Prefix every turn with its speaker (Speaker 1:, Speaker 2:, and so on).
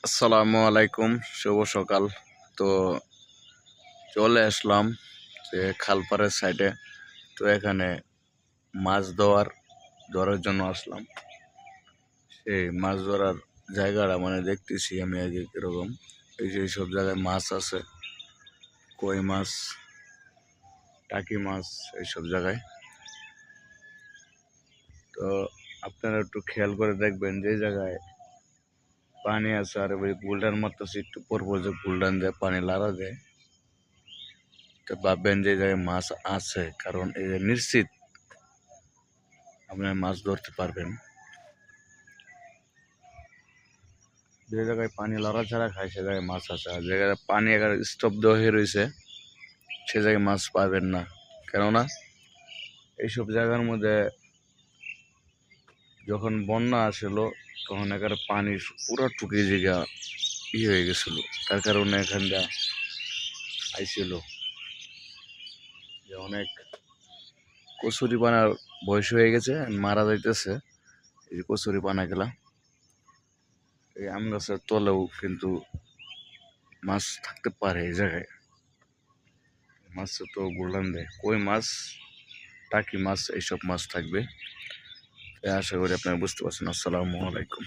Speaker 1: আসসালামু আলাইকুম, শুভ সকাল। তো চলে আসলাম যে খালপাড়ের সাইডে। তো এখানে মাছ ধরার জন্য আসলাম। সেই মাছ ধরার জায়গাটা দেখতেছি আমি আগে কিরকম। এই যে সব জায়গায় মাছ আছে, কই মাছ, টাকি মাছ, এইসব জায়গায়। তো আপনারা একটু খেয়াল করে দেখবেন, যে জায়গায় পানি আছে আর ওই গুলডান মারতেছে, একটু পরপর যে গুলডান দেয়, পানি লাড়া দেয়, তো ভাববেন যে জায়গায় মাছ আছে, কারণ এই যে নিশ্চিত আপনার মাছ ধরতে পারবেন। যে জায়গায় পানি লড়াছাড়া খায় সে জায়গায় মাছ আছে, আর যে জায়গায় পানি একবার স্তব্ধ হয়ে রয়েছে সে জায়গায় মাছ পাবেন না। কেননা এইসব জায়গার মধ্যে যখন বন্যা আসলো তখন এখানে পানি পুরো টুকি জায়গা হয়ে গেছিল, তার কারণে এখানটা আইছিল যে অনেক কচুরি পানার বয়স হয়ে গেছে, মারা যাইতেছে। এই যে কচুরি পানা গেলা, এই আম গাছের তলেও কিন্তু মাছ থাকতে পারে। এই জায়গায় মাছ তো বললাম দেয়, কই মাছ, টাকি মাছ, এইসব মাছ থাকবে। আশা করি আপনারা বুঝতে পারছেন। আসসালামু আলাইকুম।